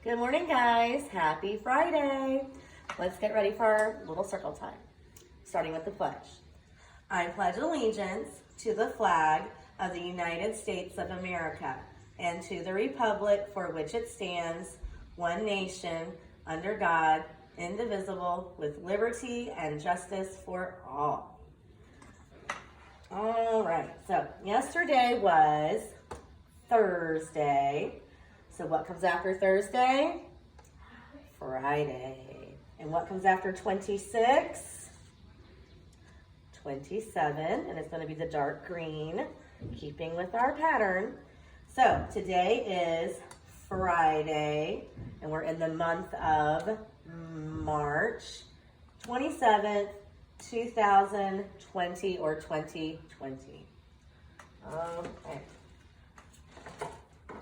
Good morning, guys. Happy Friday. Let's get ready for our little circle time, starting with the pledge. I pledge allegiance to the flag of the United States of America and to the republic for which it stands, one nation, under God, indivisible, with liberty and justice for all. All right, so yesterday was Thursday. So what comes after Thursday? Friday. And what comes after 26? 27, and it's going to be the dark green, keeping with our pattern. So today is Friday, and we're in the month of March 27th, 2020 or 2020. Okay.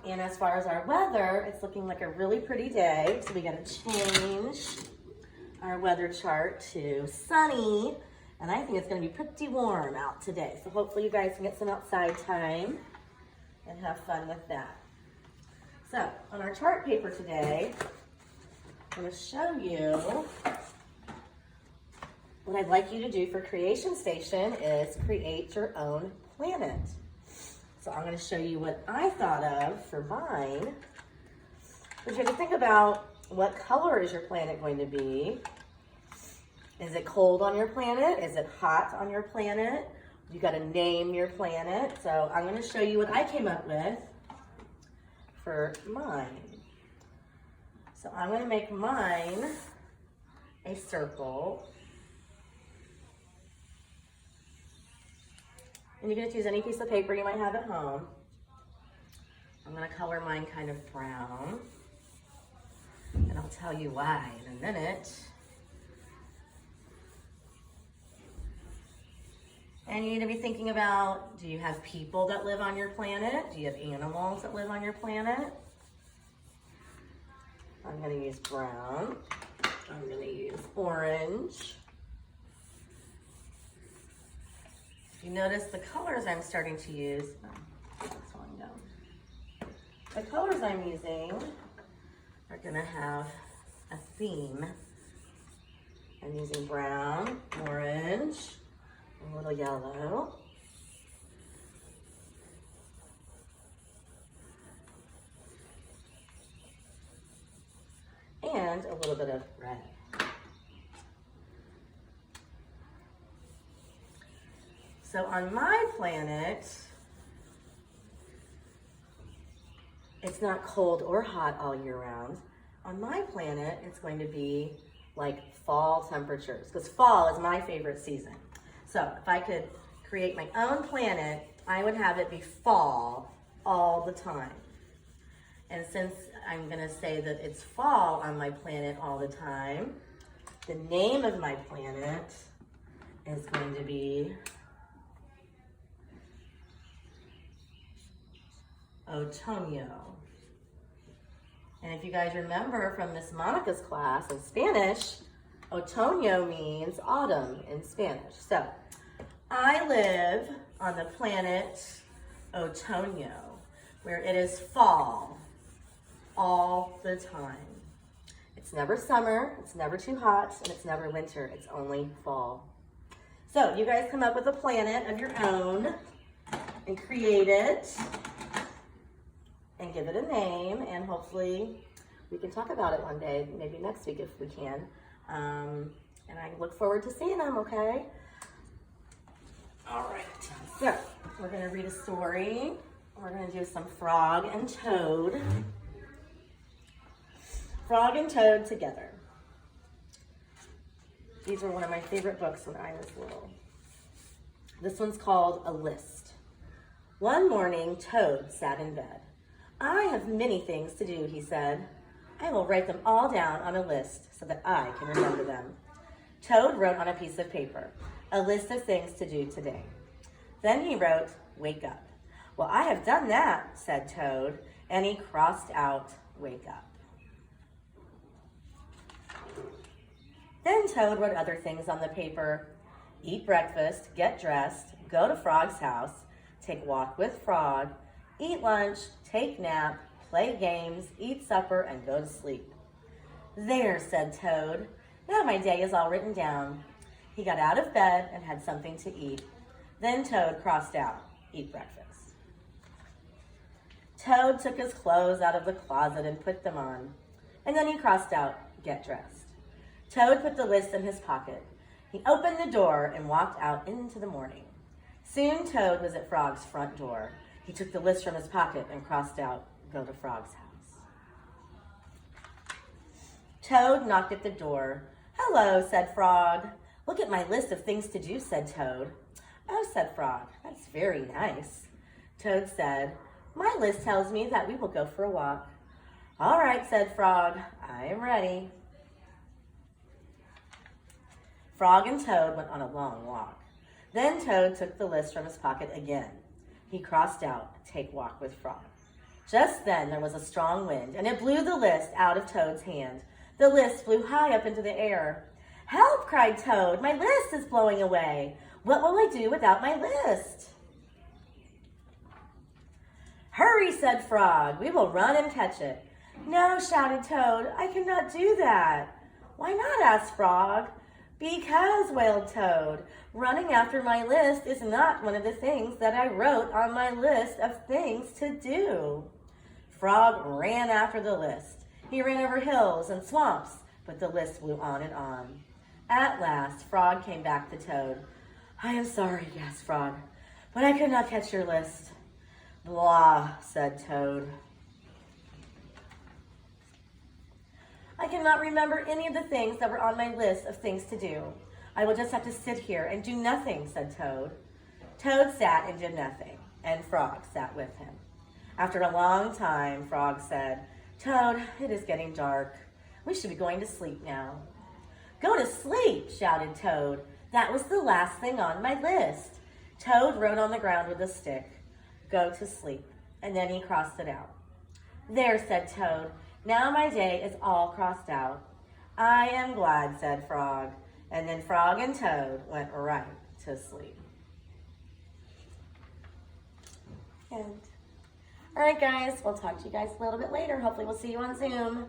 And as far as our weather, it's looking like a really pretty day. So we got to change our weather chart to sunny. And I think it's going to be pretty warm out today. So hopefully you guys can get some outside time and have fun with that. So on our chart paper today, I'm going to show you what I'd like you to do for Creation Station is create your own planet. So I'm going to show you what I thought of for mine. But you have to think about what color is your planet going to be. Is it cold on your planet? Is it hot on your planet? You got to name your planet. So I'm going to show you what I came up with for mine. So I'm going to make mine a circle. And you can just use any piece of paper you might have at home. I'm going to color mine kind of brown. And I'll tell you why in a minute. And you need to be thinking about, do you have people that live on your planet? Do you have animals that live on your planet? I'm going to use brown. I'm going to use orange. You notice the colors I'm starting to use. The colors I'm using are going to have a theme. I'm using brown, orange, a little yellow. And a little bit of red. So on my planet, it's not cold or hot all year round. On my planet, it's going to be like fall temperatures, because fall is my favorite season. So if I could create my own planet, I would have it be fall all the time. And since I'm going to say that it's fall on my planet all the time, the name of my planet is going to be Otoño. And if you guys remember from Miss Monica's class in Spanish, Otoño means autumn in Spanish. So I live on the planet Otoño, where it is fall all the time. It's never summer, it's never too hot, and it's never winter. It's only fall. So you guys come up with a planet of your own and create it. And give it a name, and hopefully we can talk about it one day, maybe next week if we can. And I look forward to seeing them, okay? All right, so we're gonna read a story. We're gonna do some Frog and Toad. Frog and Toad together. These were one of my favorite books when I was little. This one's called A List. One morning, Toad sat in bed. I have many things to do, he said. I will write them all down on a list so that I can remember them. Toad wrote on a piece of paper, a list of things to do today. Then he wrote, wake up. Well, I have done that, said Toad, and he crossed out, wake up. Then Toad wrote other things on the paper. Eat breakfast, get dressed, go to Frog's house, take walk with Frog, eat lunch, take nap, play games, eat supper, and go to sleep. There, said Toad. Now my day is all written down. He got out of bed and had something to eat. Then Toad crossed out, eat breakfast. Toad took his clothes out of the closet and put them on. And then he crossed out, get dressed. Toad put the list in his pocket. He opened the door and walked out into the morning. Soon Toad was at Frog's front door. He took the list from his pocket and crossed out, go to Frog's house. Toad knocked at the door. Hello, said Frog. Look at my list of things to do, said Toad. Oh, said Frog, that's very nice. Toad said, my list tells me that we will go for a walk. All right, said Frog, I am ready. Frog and Toad went on a long walk. Then Toad took the list from his pocket again. He crossed out, take walk with Frog. Just then there was a strong wind, and it blew the list out of Toad's hand. The list flew high up into the air. Help, cried Toad, my list is blowing away. What will I do without my list? Hurry, said Frog, we will run and catch it. No, shouted Toad, I cannot do that. Why not, asked Frog. Because, wailed Toad, running after my list is not one of the things that I wrote on my list of things to do. Frog ran after the list. He ran over hills and swamps, but the list flew on and on. At last, Frog came back to Toad. I am sorry, gasped Frog, but I could not catch your list. Blah, said Toad. I cannot remember any of the things that were on my list of things to do. I will just have to sit here and do nothing, said Toad. Toad sat and did nothing, and Frog sat with him. After a long time, Frog said, Toad, it is getting dark. We should be going to sleep now. Go to sleep, shouted Toad. That was the last thing on my list. Toad wrote on the ground with a stick, go to sleep, and then he crossed it out. There, said Toad, now my day is all crossed out. I am glad, said Frog, and then Frog and Toad went right to sleep. And all right, guys, we'll talk to you guys a little bit later. Hopefully we'll see you on Zoom.